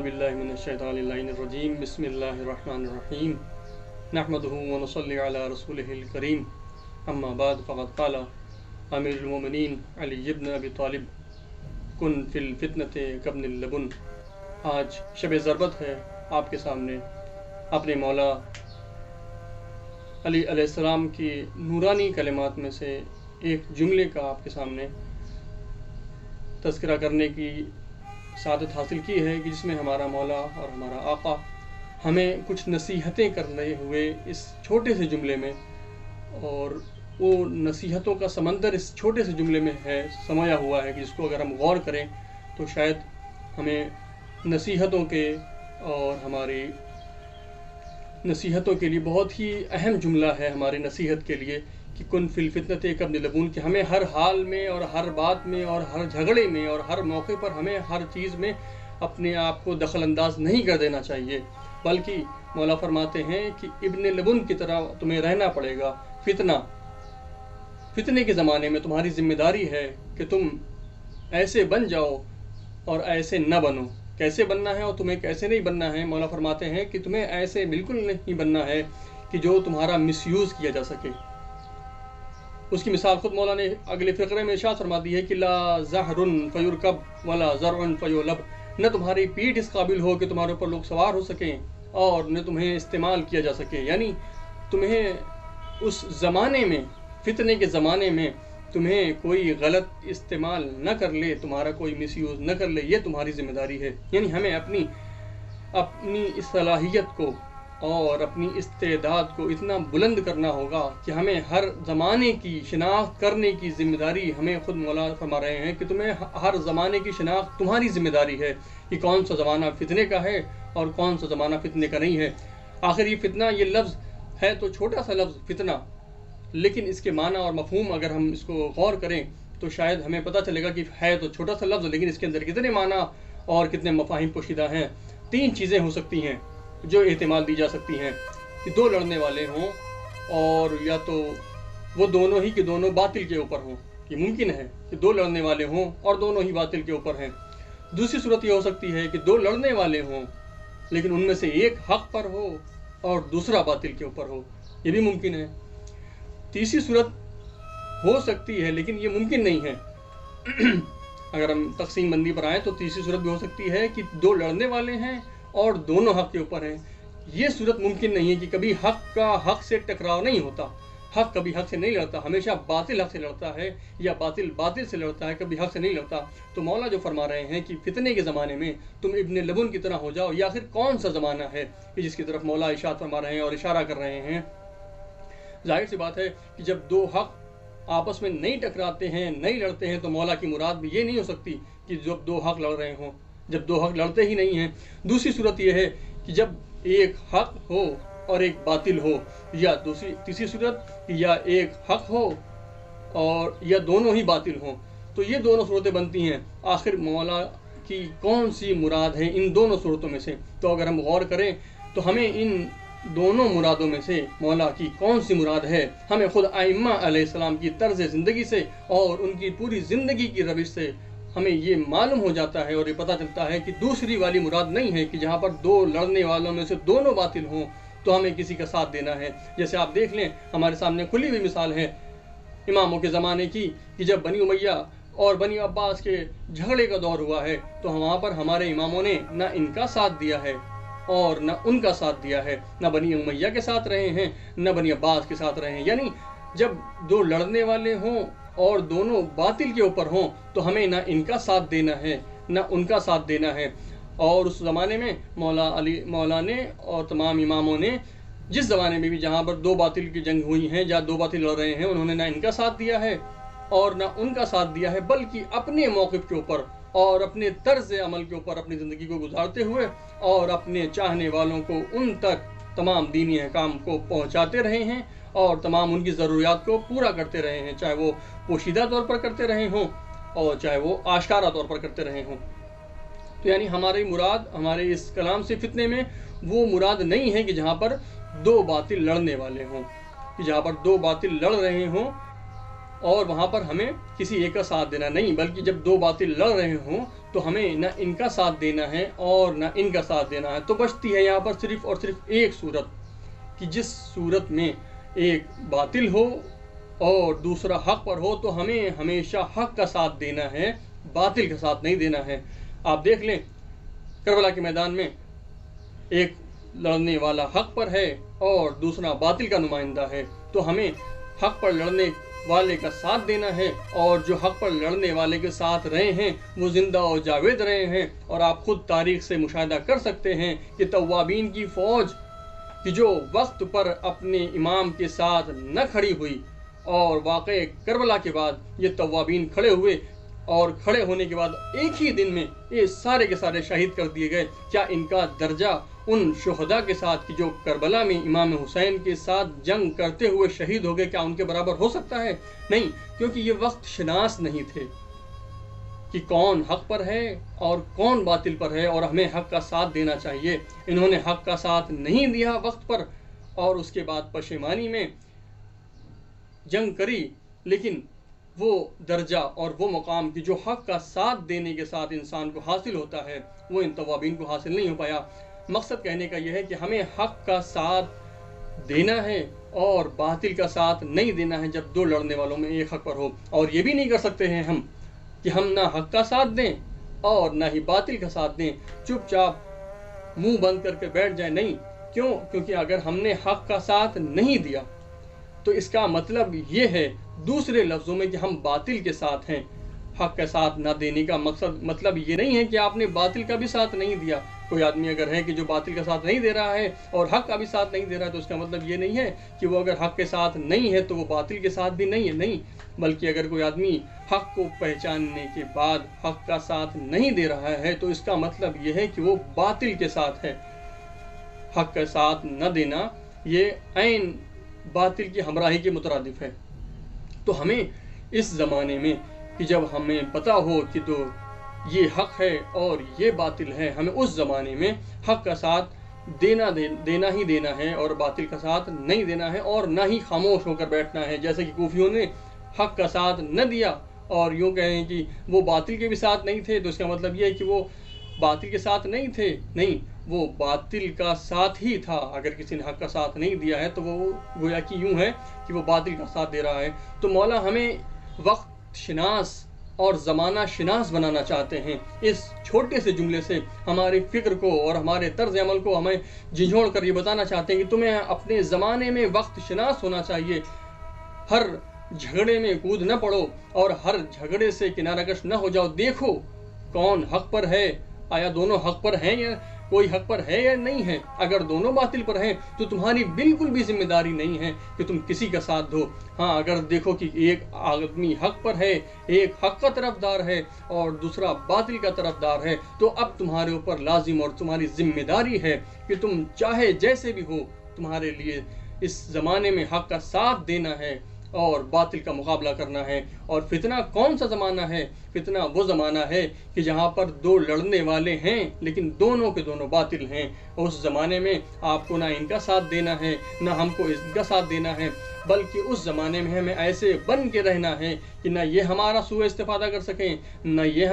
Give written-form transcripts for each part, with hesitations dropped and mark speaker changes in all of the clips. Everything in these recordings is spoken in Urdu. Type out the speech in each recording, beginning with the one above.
Speaker 1: اعوذ باللہ من الشیطان اللعین الرجیم بسم اللہ الرحمن الرحیم نحمدہ ونصلی علی رسولہ الکریم اما بعد فقد قال امیر المومنین علی بن ابی طالب کن فی الفتنۃ کابن اللبن۔ آج شب ضربت ہے، آپ کے سامنے اپنے مولا علی علیہ السلام کی نورانی کلمات میں سے ایک جملے کا آپ کے سامنے تذکرہ کرنے کی سعادت حاصل کی ہے کہ جس میں ہمارا مولا اور ہمارا آقا ہمیں کچھ نصیحتیں کرنے ہوئے اس چھوٹے سے جملے میں، اور وہ نصیحتوں کا سمندر اس چھوٹے سے جملے میں ہے، سمایا ہوا ہے کہ جس کو اگر ہم غور کریں تو شاید ہمیں نصیحتوں کے اور ہماری نصیحتوں کے لیے بہت ہی اہم جملہ ہے ہماری نصیحت کے لیے کہ کن فی الفتنۃ کابن لبون، کہ ہمیں ہر حال میں اور ہر بات میں اور ہر جھگڑے میں اور ہر موقع پر ہمیں ہر چیز میں اپنے آپ کو دخل انداز نہیں کر دینا چاہیے، بلکہ مولا فرماتے ہیں کہ ابن لبن کی طرح تمہیں رہنا پڑے گا۔ فتنے کے زمانے میں تمہاری ذمہ داری ہے کہ تم ایسے بن جاؤ اور ایسے نہ بنو۔ کیسے بننا ہے اور تمہیں کیسے نہیں بننا ہے؟ مولا فرماتے ہیں کہ تمہیں ایسے بالکل نہیں بننا ہے کہ جو تمہارا مس یوز کیا جا سکے۔ اس کی مثال خود مولا نے اگلے فقرے میں ارشاد فرما دی ہے کہ لا زہر فیرکب ولا زرع فیولب، نہ تمہاری پیٹھ اس قابل ہو کہ تمہارے اوپر لوگ سوار ہو سکیں اور نہ تمہیں استعمال کیا جا سکے، یعنی تمہیں اس زمانے میں، فتنے کے زمانے میں تمہیں کوئی غلط استعمال نہ کر لے، تمہارا کوئی مس یوز نہ کر لے، یہ تمہاری ذمہ داری ہے۔ یعنی ہمیں اپنی صلاحیت کو اور اپنی استعداد کو اتنا بلند کرنا ہوگا کہ ہمیں ہر زمانے کی شناخت کرنے کی ذمہ داری ہمیں خود مولا فرما رہے ہیں کہ تمہیں ہر زمانے کی شناخت تمہاری ذمہ داری ہے کہ کون سا زمانہ فتنے کا ہے اور کون سا زمانہ فتنے کا نہیں ہے۔ آخر یہ فتنہ، یہ لفظ ہے تو چھوٹا سا لفظ فتنہ، لیکن اس کے معنی اور مفہوم اگر ہم اس کو غور کریں تو شاید ہمیں پتہ چلے گا کہ ہے تو چھوٹا سا لفظ لیکن اس کے اندر کتنے معنی اور کتنے مفاہیم پوشیدہ ہیں۔ 3 چیزیں ہو سکتی ہیں جو احتمال دی جا سکتی ہیں کہ 2 لڑنے والے ہوں اور یا تو وہ دونوں ہی کہ دونوں باطل کے اوپر ہوں، یہ ممکن ہے کہ 2 لڑنے والے ہوں اور دونوں ہی باطل کے اوپر ہیں۔ دوسری صورت یہ ہو سکتی ہے کہ 2 لڑنے والے ہوں لیکن ان میں سے ایک حق پر ہو اور دوسرا باطل کے اوپر ہو، یہ بھی ممکن ہے۔ تیسری صورت ہو سکتی ہے لیکن یہ ممکن نہیں ہے، اگر ہم تقسیم بندی پر آئیں تو تیسری صورت بھی ہو سکتی ہے کہ 2 لڑنے والے ہیں اور دونوں حق کے اوپر ہیں۔ یہ صورت ممکن نہیں ہے کہ کبھی حق سے ٹکراؤ نہیں ہوتا، حق کبھی حق سے نہیں لڑتا، ہمیشہ باطل حق سے لڑتا ہے یا باطل سے لڑتا ہے، کبھی حق سے نہیں لڑتا۔ تو مولا جو فرما رہے ہیں کہ فتنے کے زمانے میں تم ابن لبن کی طرح ہو جاؤ، یا آخر کون سا زمانہ ہے کہ جس کی طرف مولا ارشاد فرما رہے ہیں اور اشارہ کر رہے ہیں؟ ظاہر سی بات ہے کہ جب 2 حق آپس میں نہیں ٹکراتے ہیں، نہیں لڑتے ہیں، تو مولا کی مراد بھی یہ نہیں ہو سکتی کہ جب 2 حق لڑ رہے ہوں، جب 2 حق لڑتے ہی نہیں ہیں۔ دوسری صورت یہ ہے کہ جب ایک حق ہو اور ایک باطل ہو، یا تیسری صورت کہ یا ایک حق ہو اور یا دونوں ہی باطل ہوں۔ تو یہ دونوں صورتیں بنتی ہیں، آخر مولا کی کون سی مراد ہے ان دونوں صورتوں میں سے؟ تو اگر ہم غور کریں تو ہمیں ان دونوں مرادوں میں سے مولا کی کون سی مراد ہے، ہمیں خود ائمہ علیہ السلام کی طرز زندگی سے اور ان کی پوری زندگی کی روش سے ہمیں یہ معلوم ہو جاتا ہے اور یہ پتہ چلتا ہے کہ دوسری والی مراد نہیں ہے کہ جہاں پر 2 لڑنے والوں میں سے دونوں باطل ہوں تو ہمیں کسی کا ساتھ دینا ہے۔ جیسے آپ دیکھ لیں، ہمارے سامنے کھلی ہوئی مثال ہے اماموں کے زمانے کی کہ جب بنی امیہ اور بنی عباس کے جھگڑے کا دور ہوا ہے تو وہاں پر ہمارے اماموں نے نہ ان کا ساتھ دیا ہے اور نہ ان کا ساتھ دیا ہے، نہ بنی امیہ کے ساتھ رہے ہیں نہ بنی عباس کے ساتھ رہے ہیں۔ یعنی جب 2 لڑنے والے ہوں اور دونوں باطل کے اوپر ہوں تو ہمیں نہ ان کا ساتھ دینا ہے نہ ان کا ساتھ دینا ہے۔ اور اس زمانے میں مولا نے اور تمام اماموں نے جس زمانے میں بھی جہاں پر 2 باطل کی جنگ ہوئی ہیں یا 2 باطل لڑ رہے ہیں، انہوں نے نہ ان کا ساتھ دیا ہے اور نہ ان کا ساتھ دیا ہے، بلکہ اپنے موقف کے اوپر اور اپنے طرز عمل کے اوپر اپنی زندگی کو گزارتے ہوئے اور اپنے چاہنے والوں کو ان تک تمام دینی احکام کو پہنچاتے رہے ہیں اور تمام ان کی ضروریات کو پورا کرتے رہے ہیں، چاہے وہ پوشیدہ طور پر کرتے رہے ہوں اور چاہے وہ آشکارا طور پر کرتے رہے ہوں۔ تو یعنی ہماری مراد ہمارے اس کلام سے فتنے میں وہ مراد نہیں ہے کہ جہاں پر 2 باطل لڑنے والے ہوں، کہ جہاں پر 2 باطل لڑ رہے ہوں اور وہاں پر ہمیں کسی ایک کا ساتھ دینا نہیں، بلکہ جب دو باطل لڑ رہے ہوں تو ہمیں نہ ان کا ساتھ دینا ہے اور نہ ان کا ساتھ دینا ہے۔ تو بچتی ہے یہاں پر صرف اور صرف ایک صورت، کہ جس صورت میں ایک باطل ہو اور دوسرا حق پر ہو تو ہمیں ہمیشہ حق کا ساتھ دینا ہے، باطل کا ساتھ نہیں دینا ہے۔ آپ دیکھ لیں کربلا کے میدان میں ایک لڑنے والا حق پر ہے اور دوسرا باطل کا نمائندہ ہے، تو ہمیں حق پر لڑنے والے کا ساتھ دینا ہے، اور جو حق پر لڑنے والے کے ساتھ رہے ہیں وہ زندہ و جاوید رہے ہیں۔ اور آپ خود تاریخ سے مشاہدہ کر سکتے ہیں کہ توابین کی فوج کہ جو وقت پر اپنے امام کے ساتھ نہ کھڑی ہوئی، اور واقع کربلا کے بعد یہ توابین کھڑے ہوئے، اور کھڑے ہونے کے بعد ایک ہی دن میں یہ سارے کے سارے شہید کر دیے گئے۔ کیا ان کا درجہ ان شہداء کے ساتھ کہ جو کربلا میں امام حسین کے ساتھ جنگ کرتے ہوئے شہید ہو گئے، کیا ان کے برابر ہو سکتا ہے؟ نہیں، کیونکہ یہ وقت شناس نہیں تھے کہ کون حق پر ہے اور کون باطل پر ہے، اور ہمیں حق کا ساتھ دینا چاہیے۔ انہوں نے حق کا ساتھ نہیں دیا وقت پر، اور اس کے بعد پشیمانی میں جنگ کری، لیکن وہ درجہ اور وہ مقام کہ جو حق کا ساتھ دینے کے ساتھ انسان کو حاصل ہوتا ہے وہ ان توابین کو حاصل نہیں ہو پایا۔ مقصد کہنے کا یہ ہے کہ ہمیں حق کا ساتھ دینا ہے اور باطل کا ساتھ نہیں دینا ہے جب دو لڑنے والوں میں ایک حق پر ہو۔ اور یہ بھی نہیں کر سکتے ہیں ہم کہ ہم نہ حق کا ساتھ دیں اور نہ ہی باطل کا ساتھ دیں، چپ چاپ منہ بند کر کے بیٹھ جائیں، نہیں۔ کیوں؟ کیونکہ اگر ہم نے حق کا ساتھ نہیں دیا تو اس کا مطلب یہ ہے دوسرے لفظوں میں کہ ہم باطل کے ساتھ ہیں۔ حق کا ساتھ نہ دینے کا مطلب یہ نہیں ہے کہ آپ نے باطل کا بھی ساتھ نہیں دیا۔ کوئی آدمی اگر ہے کہ جو باطل کا ساتھ نہیں دے رہا ہے اور حق کا بھی ساتھ نہیں دے رہا ہے، تو اس کا مطلب یہ نہیں ہے کہ وہ اگر حق کے ساتھ نہیں ہے تو وہ باطل کے ساتھ بھی نہیں ہے، نہیں۔ بلکہ اگر کوئی آدمی حق کو پہچاننے کے بعد حق کا ساتھ نہیں دے رہا ہے تو اس کا مطلب یہ ہے کہ وہ باطل کے ساتھ ہے۔ حق کا ساتھ نہ دینا یہ عین باطل کی ہمراہی کے مترادف ہے۔ تو ہمیں اس زمانے میں کہ جب ہمیں پتہ ہو کہ تو یہ حق ہے اور یہ باطل ہے، ہمیں اس زمانے میں حق کا ساتھ دینا ہی دینا ہے اور باطل کا ساتھ نہیں دینا ہے، اور نہ ہی خاموش ہو کر بیٹھنا ہے۔ جیسے کہ کوفیوں نے حق کا ساتھ نہ دیا اور یوں کہیں کہ وہ باطل کے بھی ساتھ نہیں تھے، تو اس کا مطلب یہ ہے کہ وہ باطل کے ساتھ نہیں تھے، نہیں، وہ باطل کا ساتھ ہی تھا۔ اگر کسی نے حق کا ساتھ نہیں دیا ہے تو وہ گویا کہ یوں ہے کہ وہ باطل کا ساتھ دے رہا ہے۔ تو مولا ہمیں وقت شناس اور زمانہ شناس بنانا چاہتے ہیں۔ اس چھوٹے سے جملے سے ہماری فکر کو اور ہمارے طرز عمل کو ہمیں جھنجھوڑ کر یہ بتانا چاہتے ہیں کہ تمہیں اپنے زمانے میں وقت شناس ہونا چاہیے۔ ہر جھگڑے میں کود نہ پڑو اور ہر جھگڑے سے کنارہ کش نہ ہو جاؤ۔ دیکھو کون حق پر ہے، آیا دونوں حق پر ہیں یا کوئی حق پر ہے یا نہیں ہے۔ اگر دونوں باطل پر ہیں تو تمہاری بالکل بھی ذمہ داری نہیں ہے کہ تم کسی کا ساتھ دو۔ ہاں، اگر دیکھو کہ ایک آدمی حق پر ہے، ایک حق کا طرفدار ہے اور دوسرا باطل کا طرفدار ہے، تو اب تمہارے اوپر لازم اور تمہاری ذمہ داری ہے کہ تم چاہے جیسے بھی ہو، تمہارے لیے اس زمانے میں حق کا ساتھ دینا ہے اور باطل کا مقابلہ کرنا ہے۔ اور فتنہ کون سا زمانہ ہے؟ فتنہ وہ زمانہ ہے کہ جہاں پر دو لڑنے والے ہیں لیکن دونوں کے دونوں باطل ہیں۔ اس زمانے میں آپ کو نہ ان کا ساتھ دینا ہے نہ ہم کو ان کا ساتھ دینا ہے، بلکہ اس زمانے میں ہمیں ایسے بن کے رہنا ہے کہ نہ یہ ہمارا سوء استفادہ کر سکیں، نہ یہ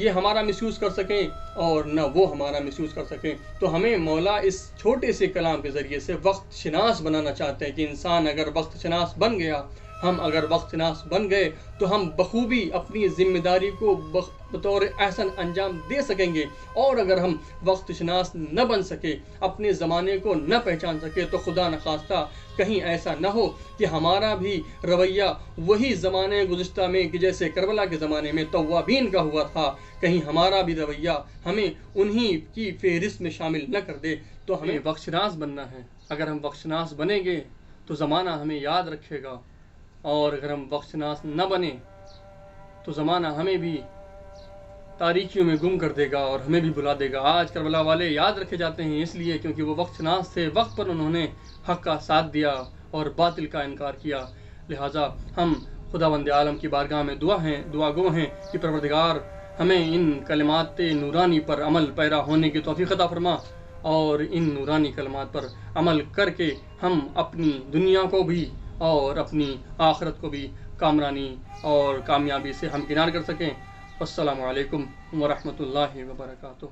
Speaker 1: ہمارا مس یوز کر سکیں اور نہ وہ ہمارا مس یوز کر سکیں۔ تو ہمیں مولا اس چھوٹے سے کلام کے ذریعے سے وقت شناس بنانا چاہتے ہیں کہ انسان اگر وقت شناس بن گیا، ہم اگر وقت شناس بن گئے تو ہم بخوبی اپنی ذمہ داری کو بطور احسن انجام دے سکیں گے۔ اور اگر ہم وقت شناس نہ بن سکے، اپنے زمانے کو نہ پہچان سکے، تو خدا نخواستہ کہیں ایسا نہ ہو کہ ہمارا بھی رویہ وہی زمانے گزشتہ میں کہ جیسے کربلا کے زمانے میں توابین کا ہوا تھا، کہیں ہمارا بھی رویہ ہمیں انہی کی فہرست میں شامل نہ کر دے۔ تو ہمیں وقت شناس بننا ہے۔ اگر ہم وقت شناس بنیں گے تو زمانہ ہمیں یاد رکھے گا، اور اگر ہم وقت شناس نہ بنیں تو زمانہ ہمیں بھی تاریکیوں میں گم کر دے گا اور ہمیں بھی بلا دے گا۔ آج کربلا والے یاد رکھے جاتے ہیں اس لیے کیونکہ وہ وقت شناس تھے، وقت پر انہوں نے حق کا ساتھ دیا اور باطل کا انکار کیا۔ لہٰذا ہم خداوند عالم کی بارگاہ میں دعا گو ہیں کہ پروردگار ہمیں ان کلمات نورانی پر عمل پیرا ہونے کی توفیق عطا فرما، اور ان نورانی کلمات پر عمل کر کے ہم اپنی دنیا کو بھی اور اپنی آخرت کو بھی کامرانی اور کامیابی سے ہمکنار کر سکیں۔ السلام علیکم ورحمۃ اللہ وبرکاتہ۔